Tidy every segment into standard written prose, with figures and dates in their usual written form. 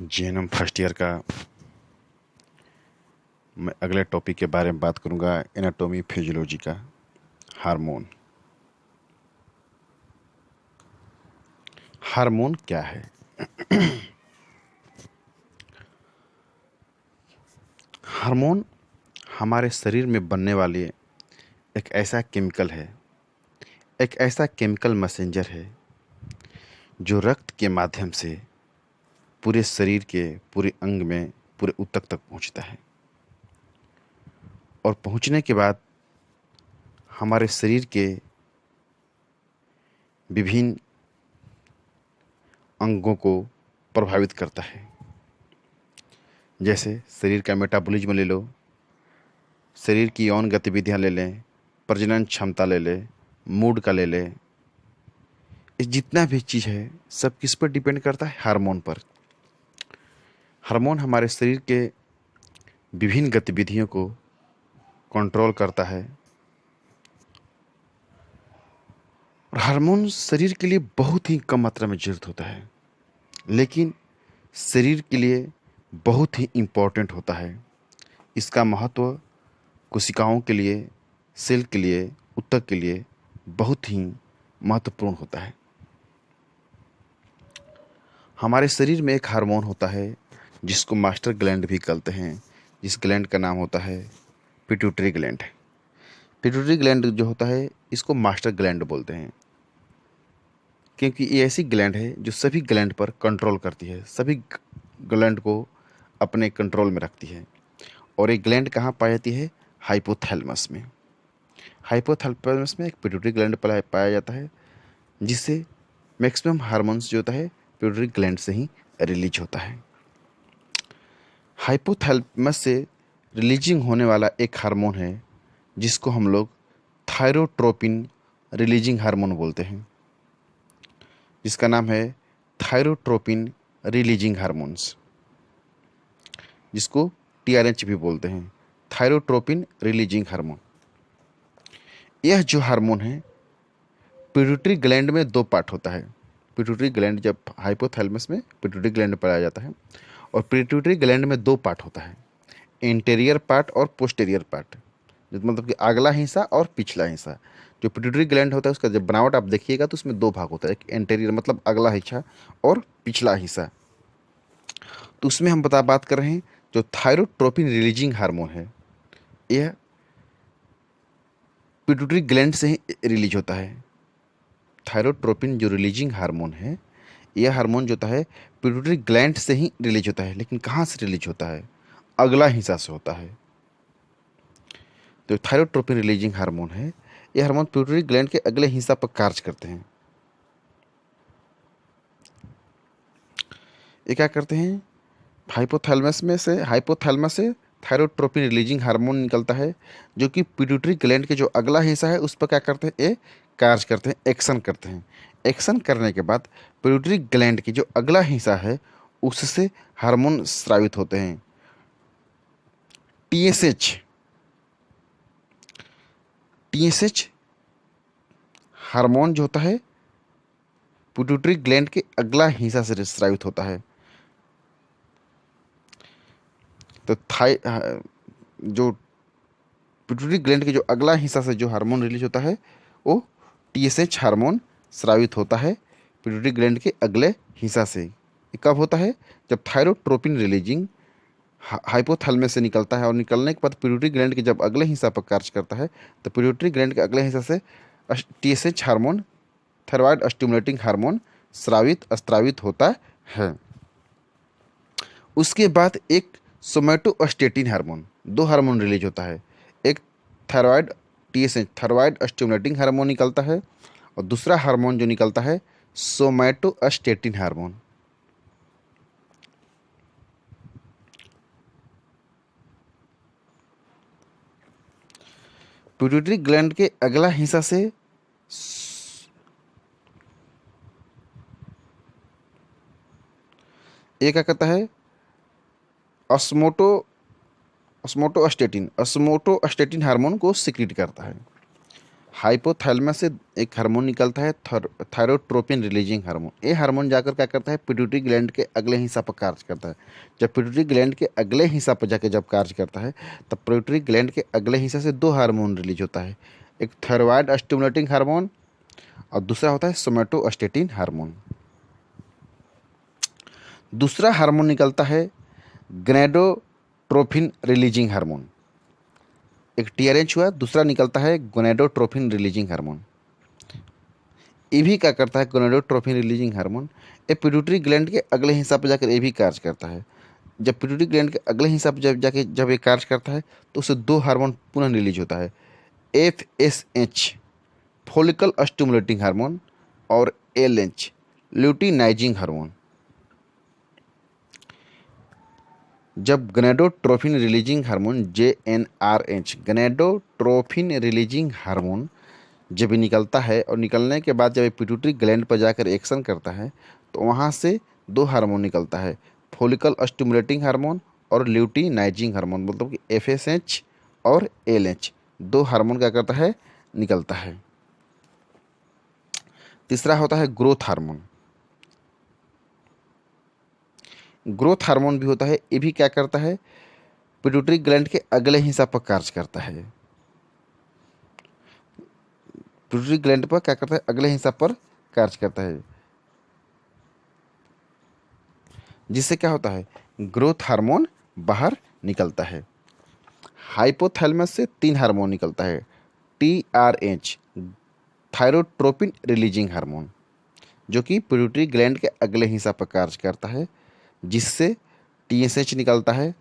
GNM first year का मैं अगले टॉपिक के बारे में बात करूंगा, एनाटॉमी फिजियोलॉजी का। हार्मोन। हार्मोन क्या है? हार्मोन हमारे शरीर में बनने वाले एक ऐसा केमिकल है, एक ऐसा केमिकल मैसेंजर है जो रक्त के माध्यम से पूरे शरीर के पूरे अंग में पूरे ऊतक तक पहुंचता है और पहुंचने के बाद हमारे शरीर के विभिन्न अंगों को प्रभावित करता है। जैसे शरीर का मेटाबॉलिज्म ले लो, शरीर की यौन गतिविधियां ले लें, प्रजनन क्षमता ले लें, मूड का ले लें। ये जितना भी चीज़ है सब किस पर डिपेंड करता है? हार्मोन पर। हार्मोन हमारे शरीर के विभिन्न गतिविधियों को कंट्रोल करता है और हार्मोन शरीर के लिए बहुत ही कम मात्रा में जरूरत होता है, लेकिन शरीर के लिए बहुत ही इम्पोर्टेंट होता है। इसका महत्व कोशिकाओं के लिए, सेल के लिए, ऊतक के लिए बहुत ही महत्वपूर्ण होता है। हमारे शरीर में एक हार्मोन होता है जिसको मास्टर ग्लैंड भी कहते हैं, जिस ग्लैंड का नाम होता है पिट्यूटरी ग्लैंड। पिट्यूटरी ग्लैंड जो होता है इसको मास्टर ग्लैंड बोलते हैं, क्योंकि ये ऐसी ग्लैंड है जो सभी ग्लैंड पर कंट्रोल करती है, सभी ग्लैंड को अपने कंट्रोल में रखती है। और ये ग्लैंड कहाँ पाई जाती है? हाइपोथैलेमस में। हाइपोथैलेमस में एक पिट्यूटरी ग्लैंड पाया जाता है, जिससे मैक्सिमम हार्मोन्स जो होता है पिट्यूटरी ग्लैंड से ही रिलीज होता है। हाइपोथैलेमस से रिलीजिंग होने वाला एक हार्मोन है जिसको हम लोग थायरोट्रोपिन रिलीजिंग हार्मोन बोलते हैं, जिसका नाम है थायरोट्रोपिन रिलीजिंग हार्मोन्स, जिसको टीआरएच भी बोलते हैं, थायरोट्रोपिन रिलीजिंग हार्मोन। यह जो हार्मोन है पिट्यूटरी ग्लैंड में दो पार्ट होता है। पिट्यूटरी ग्लैंड जब हाइपोथैलेमस में पिट्यूटरी ग्लैंड पाया जाता है, और पिट्यूटरी ग्लैंड में दो पार्ट होता है, इंटीरियर पार्ट और पोस्टीरियर पार्ट, मतलब कि अगला हिस्सा और पिछला हिस्सा। जो पिट्यूटरी ग्लैंड होता है उसका जब बनावट आप देखिएगा तो उसमें दो भाग होता है, एक इंटीरियर मतलब अगला हिस्सा और पिछला हिस्सा। तो उसमें हम बात कर रहे हैं जो थायरोट्रोपिन रिलीजिंग हार्मोन है, यह पिट्यूटरी ग्लैंड से ही रिलीज होता है। थायरोट्रोपिन जो रिलीजिंग हार्मोन है, यह हार्मोन जो होता है पिट्यूटरी ग्लैंड से ही रिलीज होता है, लेकिन कहाँ से रिलीज होता है? अगला हिस्सा से होता है। तो थायरोट्रोपिन रिलीजिंग हार्मोन है, यह हार्मोन पिट्यूटरी ग्लैंड के अगले हिस्सा पर कार्य करते हैं। ये क्या करते हैं? हाइपोथैलेमस से थायरोट्रोपिन रिलीजिंग हार्मोन निकलता है, जो कि पिट्यूटरी ग्लैंड के जो अगला हिस्सा है उस पर क्या करते हैं? ये कार्य करते हैं, एक्शन करते हैं। एक्शन करने के बाद पिट्यूटरी ग्लैंड की जो अगला हिस्सा है उससे हार्मोन स्रावित होते हैं। टीएसएच टीएसएच हार्मोन जो होता है पिट्यूटरी ग्लैंड के अगला हिस्सा से स्रावित होता है। तो जो पिट्यूटरी ग्लैंड के जो अगला हिस्सा से जो हार्मोन रिलीज होता है वो टीएसएच हार्मोन स्रावित होता है पिट्यूटरी ग्लैंड के अगले हिस्सा से। ये कब होता है? जब थायरोट्रोपिन रिलीजिंग हाइपोथैलेमस से निकलता है, और निकलने के बाद पिट्यूटरी ग्लैंड के जब अगले हिस्सा पर कार्य करता है तो पिट्यूटरी ग्लैंड के अगले हिस्सा से TSH hormone, thyroid stimulating hormone स्रावित होता है। उसके बाद एक सोमैटोस्टेटिन हार्मोन, दो हार्मोन रिलीज होता है। एक thyroid TSH thyroid stimulating hormone निकलता है, और दूसरा हार्मोन जो निकलता है सोमैटोस्टेटिन हार्मोन। पिट्यूटरी ग्लैंड के अगला हिस्सा से ये क्या कहता है? ऑस्मोटोस्टेटिन हार्मोन को सिक्रीट करता है। हाइपोथैलेमस से एक हार्मोन निकलता है थायरोट्रोपिन रिलीजिंग हार्मोन। ये हार्मोन जाकर क्या करता है, पिट्यूटरी ग्लैंड के अगले हिस्सा पर कार्य करता है। जब पिट्यूटरी ग्लैंड के अगले हिस्सा पर जाकर जब कार्य करता है, तब पिट्यूटरी ग्लैंड के अगले हिस्से से दो हार्मोन रिलीज होता है, एक थायराइड स्टिमुलेटिंग हार्मोन और दूसरा होता है सोमेटोस्टेटिन हार्मोन। दूसरा हार्मोन निकलता है गोनेडोट्रोपिन रिलीजिंग हार्मोन। एक टीआरएच हुआ, दूसरा निकलता है गोनेडोट्रोपिन रिलीजिंग हार्मोन। ये भी क्या करता है, गोनेडोट्रोपिन रिलीजिंग हार्मोन ये पिट्यूटरी ग्लैंड के अगले हिस्सा पर जाकर ये भी कार्य करता है। जब पिट्यूटरी ग्लैंड के अगले हिस्सा पर जब ये कार्य करता है, तो उससे दो हार्मोन पुनः रिलीज होता है, FSH फॉलिकल स्टिमुलेटिंग हार्मोन और LH ल्यूटिनाइजिंग हार्मोन। जब gonadotropin releasing hormone GnRH gonadotropin releasing hormone जब ये निकलता है और निकलने के बाद जब ये पिट्यूटरी ग्लैंड पर जाकर एक्शन करता है, तो वहाँ से दो हार्मोन निकलता है, फॉलिकल स्टिमुलेटिंग हार्मोन और ल्यूटिनाइजिंग हार्मोन, मतलब कि FSH और LH दो हार्मोन क्या करता है, निकलता है। तीसरा होता है ग्रोथ हार्मोन। ग्रोथ हार्मोन भी होता है, ये भी क्या करता है, पिट्यूटरी ग्लैंड के अगले हिस्सा पर कार्य करता है। पिट्यूटरी ग्लैंड पर क्या करता है, अगले हिस्सा पर कार्य करता है, जिससे क्या होता है, ग्रोथ हार्मोन बाहर निकलता है। हाइपोथैलेमस से तीन हार्मोन निकलता है, TRH थायरोट्रोपिन रिलीजिंग हार्मोन, जो कि पिट्यूटरी ग्लैंड के अगले हिस्सा पर कार्य करता है, जिससे TSH निकलता है,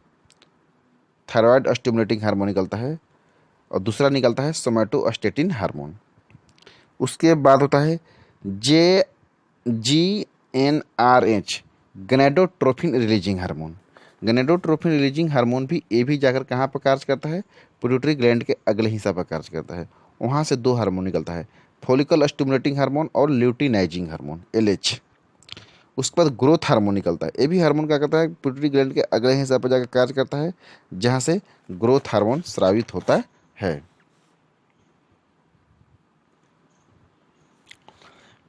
थायराइड स्टिमुलेटिंग हार्मोन निकलता है, और दूसरा निकलता है सोमेटोस्टेटिन हार्मोन। उसके बाद होता है GnRH gonadotropin releasing hormone. Gonadotropin releasing hormone भी ये भी जाकर कहाँ पर कार्य करता है, पिट्यूटरी ग्लैंड के अगले हिस्सा पर कार्य करता है। वहाँ से दो हार्मोन निकलता है, फॉलिकल स्टिमुलेटिंग हार्मोन और ल्यूटिनाइजिंग हार्मोन LH। उसके बाद ग्रोथ हार्मोन निकलता है, ये भी हार्मोन क्या करता है, पिट्यूटरी ग्लैंड के अगले हिस्सा पर जाकर कार्य करता है, जहाँ से ग्रोथ हार्मोन स्रावित होता है।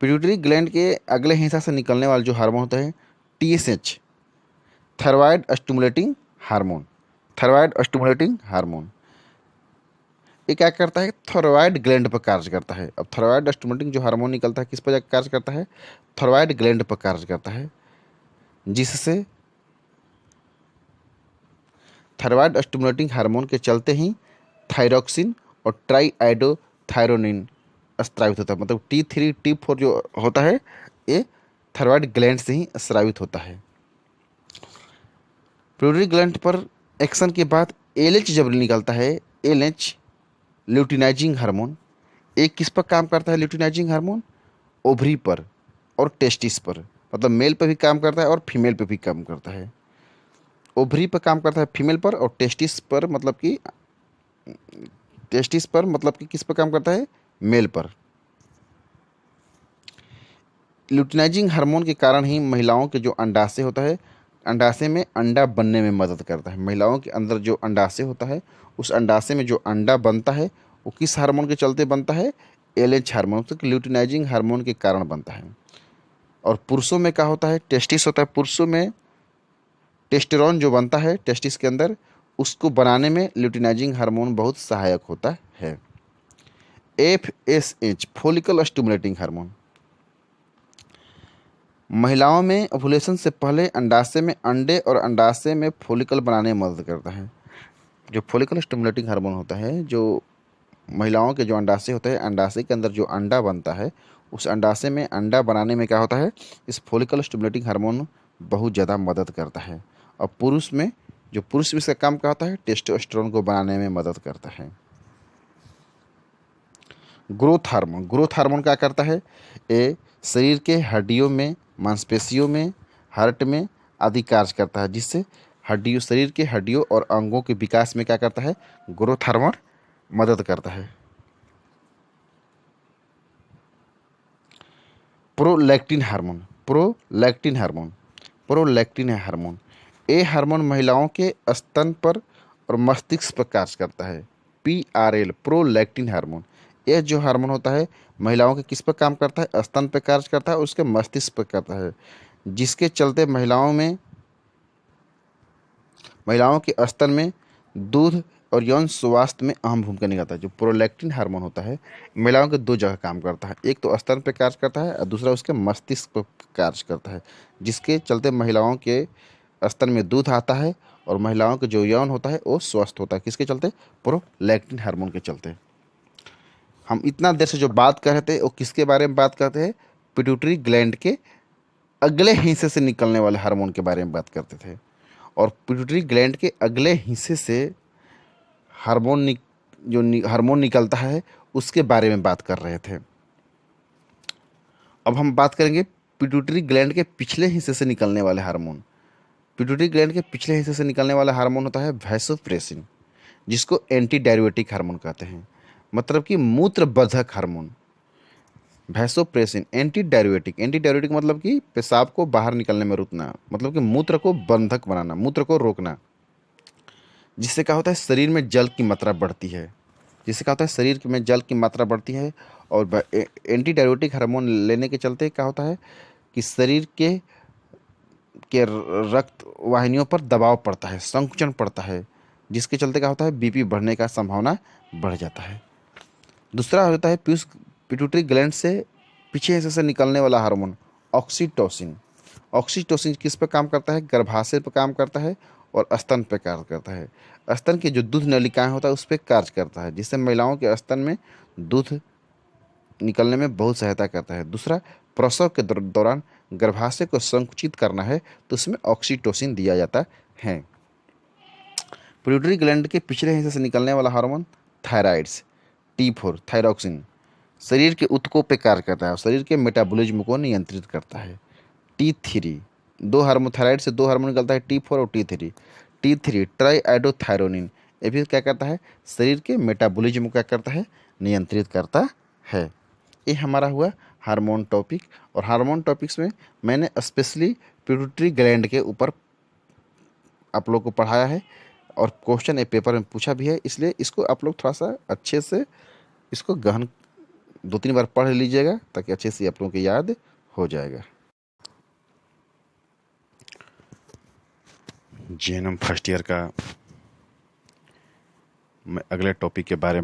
पिट्यूटरी ग्लैंड के अगले हिस्सा से निकलने वाला जो हार्मोन होता है, TSH thyroid stimulating hormone. Thyroid stimulating hormone ये क्या करता है, थायराइड ग्लैंड पर कार्य करता है। अब थायराइड स्टिमुलेटिंग जो हार्मोन निकलता है, किस पर जाकर कार्य करता है, थायराइड ग्लैंड पर कार्य करता है, जिससे थायराइड स्टिमुलेटिंग हार्मोन के चलते ही थायरोक्सिन और ट्राईआइडोथायरोनिन स्रावित होता है। मतलब T3 T4 जो होता है, ये थायराइड ग्लैंड से ही स्रावित होता है। पिट्यूटरी ग्लैंड पर एक्शन के बाद LH जब निकलता है, LH ल्यूटिनाइजिंग हार्मोन, एक किस पर काम करता है, ल्यूटिनाइजिंग हार्मोन ओवरी पर और टेस्टिस पर, मतलब मेल पर भी काम करता है और फीमेल पर भी काम करता है। ओवरी पर काम करता है फीमेल पर, और टेस्टिस पर मतलब कि किस पर काम करता है, मेल पर। ल्यूटिनाइजिंग हार्मोन के कारण ही महिलाओं के जो अंडाशय होता है, अंडाशय में अंडा बनने में मदद करता है। महिलाओं के अंदर जो अंडाशय होता है, उस अंडाशय में जो अंडा बनता है, वो किस हार्मोन के चलते बनता है, LH हार्मोन, तो ल्यूटिनाइजिंग हार्मोन के कारण बनता है। और पुरुषों में क्या होता है, टेस्टिस होता है। पुरुषों में टेस्टेरोन जो बनता है टेस्टिस के अंदर, उसको बनाने में ल्यूटिनाइजिंग हार्मोन बहुत सहायक होता है। FSH फॉलिकल स्टिमुलेटिंग हार्मोन महिलाओं में ओवुलेशन से पहले अंडाशय में अंडे और अंडाशय में फॉलिकल बनाने में मदद करता है। जो फॉलिकल स्टिमुलेटिंग हार्मोन होता है, जो महिलाओं के जो अंडाशय होता है, अंडाशय के अंदर जो अंडा बनता है, उस अंडाशय में अंडा बनाने में क्या होता है, इस फॉलिकल स्टिमुलेटिंग हार्मोन बहुत ज़्यादा मदद करता है। और पुरुष में इसका काम क्या होता है, टेस्टोस्टेरोन को बनाने में मदद करता है। ग्रोथ हार्मोन क्या करता है, ये शरीर के हड्डियों में, मांसपेशियों में, हार्ट में आदि कार्य करता है, जिससे शरीर के हड्डियों और अंगों के विकास में क्या करता है, ग्रोथ हार्मोन मदद करता है। प्रोलैक्टिन हार्मोन ये हार्मोन महिलाओं के स्तन पर और मस्तिष्क पर कार्य करता है। PRL प्रोलैक्टिन हार्मोन यह जो हार्मोन होता है महिलाओं के किस पर काम करता है, स्तन पर कार्य करता है और उसके मस्तिष्क पर करता है, जिसके चलते महिलाओं के स्तन में दूध और यौन स्वास्थ्य में अहम भूमिका निभाता है। जो प्रोलैक्टिन हार्मोन होता है महिलाओं के दो जगह काम करता है, एक तो स्तन पे कार्य करता है और दूसरा उसके मस्तिष्क पर कार्य करता है, जिसके चलते महिलाओं के स्तन में दूध आता है और महिलाओं के जो यौन होता है वो स्वस्थ होता है। किसके चलते? प्रोलैक्टिन हार्मोन के चलते। हम इतना देर से जो बात कर रहे थे वो किसके बारे में बात करते हैं? पिट्यूटरी ग्लैंड के अगले हिस्से से निकलने वाले हार्मोन के बारे में बात करते थे। और पिट्यूटरी ग्लैंड के अगले हिस्से से हार्मोन निकलता है उसके बारे में बात कर रहे थे। अब हम बात करेंगे पिट्यूटरी ग्लैंड के पिछले हिस्से से निकलने वाले हार्मोन। पिट्यूटरी ग्लैंड के पिछले हिस्से से निकलने वाला हार्मोन होता है वैसोप्रेसिन, जिसको एंटी डाययूरेटिक हार्मोन कहते हैं, मतलब कि मूत्रवर्धक हार्मोन। वैसोप्रेसिन एंटी डाययूरेटिक मतलब कि पेशाब को बाहर निकलने में रुकना, मतलब कि मूत्र को बंधक बनाना, मूत्र को रोकना, जिससे क्या होता है शरीर में जल की मात्रा बढ़ती है। जिससे क्या होता है शरीर में जल की मात्रा बढ़ती है। और एंटी डाययूरेटिक हार्मोन लेने के चलते क्या होता है कि शरीर के रक्त वाहिनियों पर दबाव पड़ता है, संकुचन पड़ता है, जिसके चलते क्या होता है बीपी बढ़ने का संभावना बढ़ जाता है। दूसरा होता है पिट्यूटरी ग्लैंड से पीछे हिस्से से निकलने वाला हार्मोन ऑक्सीटोसिन। ऑक्सीटोसिन किस पर काम करता है? गर्भाशय पर काम करता है और स्तन पर कार्य करता है। स्तन की जो दूध नलिकाएं होता है उस पर कार्य करता है, जिससे महिलाओं के स्तन में दूध निकलने में बहुत सहायता करता है। दूसरा, प्रसव के दौरान गर्भाशय को संकुचित करना है तो उसमें ऑक्सीटोसिन दिया जाता है। पिट्यूटरी ग्लैंड के पिछले हिस्से से निकलने वाला हार्मोन थायराइड्स T4 थायरॉक्सिन शरीर के ऊतकों पे कार्य करता है और शरीर के मेटाबॉलिज्म को नियंत्रित करता है। T3 दो हार्मोन, थायराइड से दो हार्मोन निकलता है T4 और T3। T3 ट्राईआइडोथायरोनिन, ये भी क्या करता है शरीर के मेटाबॉलिज्म को क्या करता है नियंत्रित करता है। ये हमारा हुआ हार्मोन टॉपिक। और हार्मोन टॉपिक्स में मैंने स्पेशली पिट्यूटरी ग्लैंड के ऊपर आप लोग को पढ़ाया है और क्वेश्चन ए पेपर में पूछा भी है, इसलिए इसको आप लोग थोड़ा सा अच्छे से इसको गहन 2-3 बार पढ़ लीजिएगा ताकि अच्छे से आप लोगों को याद हो जाएगा। जीएनएम फर्स्ट ईयर का मैं अगले टॉपिक के बारे में